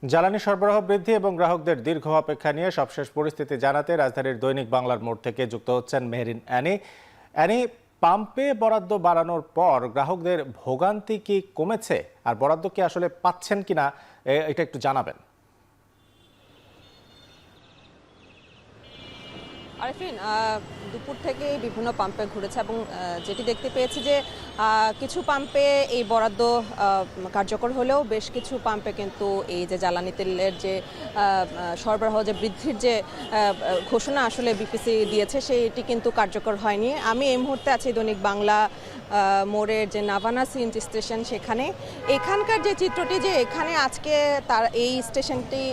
জ্বালানি সরবরাহ বৃদ্ধি এবং গ্রাহকদের দীর্ঘ অপেক্ষা নিয়ে সবশেষ পরিস্থিতি জানাতে রাজধানীর দৈনিক বাংলার মোড় থেকে যুক্ত হচ্ছেন মেহরিন অ্যানি। পাম্পে বরাদ্দ বাড়ানোর পর গ্রাহকদের ভোগান্তি কি কমেছে, আর বরাদ্দ কি আসলে পাচ্ছেন কিনা এটা একটু জানাবেন। আরিফিন, দুপুর থেকে বিভিন্ন পাম্পে ঘুরেছে এবং যেটি দেখতে পেয়েছি যে কিছু পাম্পে এই বরাদ্দ কার্যকর হলেও বেশ কিছু পাম্পে কিন্তু এই যে জ্বালানি তেলের যে সরবরাহ যে বৃদ্ধির যে ঘোষণা আসলে বিপিসি দিয়েছে সেটি কিন্তু কার্যকর হয়নি। আমি এই মুহূর্তে আছি দৈনিক বাংলা মোড়ের যে নাভানা সিএনজি স্টেশন, এখানকার যে চিত্রটি, যে এখানে আজকে তার এই স্টেশনটি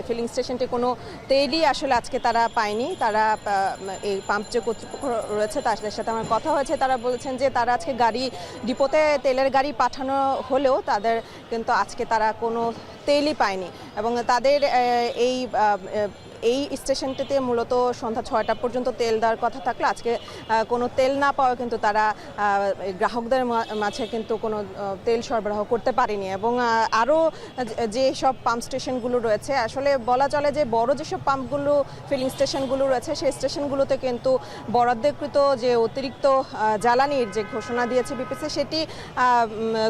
ফিলিং স্টেশনটি কোনো তেলই আসলে আজকে তারা পায়নি। তারা এই পাম্প যে কর্তৃপক্ষ রয়েছে তাদের সাথে আমার কথা হয়েছে, তারা বলেছেন যে তারা আজকে গাড়ি ডিপোতে তেলের গাড়ি পাঠানো হলেও তাদের কিন্তু আজকে তারা কোনো তেলই পায়নি এবং তাদের এই স্টেশনটিতে মূলত সন্ধ্যা 6টা পর্যন্ত তেল দেওয়ার কথা থাকলে আজকে কোনো তেল না পাওয়া কিন্তু তারা গ্রাহকদের মাঝে কিন্তু কোনো তেল সরবরাহ করতে পারেনি। এবং আরও যে সব পাম্প স্টেশনগুলো রয়েছে, আসলে বলা চলে যে বড় যেসব পাম্পগুলো ফিলিং স্টেশনগুলো রয়েছে সেই স্টেশনগুলোতে কিন্তু বরাদ্দকৃত যে অতিরিক্ত জ্বালানির যে ঘোষণা দিয়েছে বিপিসি সেটি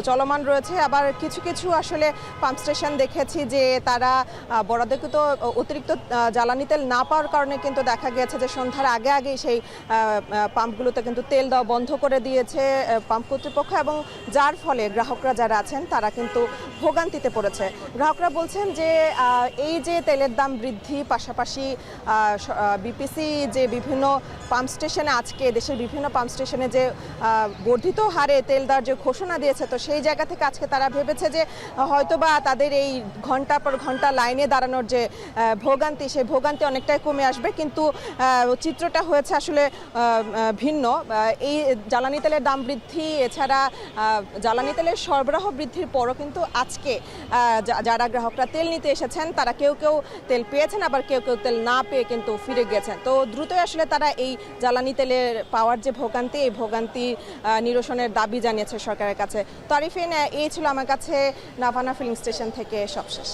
চলমান রয়েছে। আবার কিছু কিছু আসলে পাম্প স্টেশন দেখেছি যে তারা বরাদ্দকৃত অতিরিক্ত জ্বালানি তেল না পাওয়ার কারণে কিন্তু দেখা গেছে যে সন্ধ্যার আগে আগেই সেই পাম্পগুলোতে কিন্তু তেল দেওয়া বন্ধ করে দিয়েছে পাম্প কর্তৃপক্ষ, এবং যার ফলে গ্রাহকরা যারা আছেন তারা কিন্তু ভোগান্তিতে পড়েছে। গ্রাহকরা বলছেন যে এই যে তেলের দাম বৃদ্ধি, পাশাপাশি বিপিসি যে বিভিন্ন পাম্প স্টেশনে আজকে দেশের বিভিন্ন পাম্প স্টেশনে যে বর্ধিত হারে তেল দেওয়ার যে ঘোষণা দিয়েছে, তো সেই জায়গা থেকে আজকে তারা ভেবেছে যে হয়তোবা তাদের এই ঘন্টা পর ঘন্টা লাইনে দাঁড়ানোর যে ভোগান্তি, সেই ভোগান্তি অনেকটাই কমে আসবে। কিন্তু চিত্রটা হয়েছে আসলে ভিন্ন। এই জ্বালানি তেলের দাম বৃদ্ধি এছাড়া জ্বালানি তেলের সরবরাহ বৃদ্ধির পরও কিন্তু আজকে যারা গ্রাহকরা তেল নিতে এসেছেন তারা কেউ কেউ তেল পেয়েছেন, আবার কেউ কেউ তেল না পেয়ে কিন্তু ফিরে গেছেন। তো দ্রুতই আসলে তারা এই জ্বালানি তেলের পাওয়ার যে ভোগান্তি, এই ভোগান্তি নিরসনের দাবি জানিয়েছে সরকারের কাছে। তো আরিফিন, এই ছিল আমার কাছে নাভানা ফিলিং স্টেশন থেকে সবশেষ।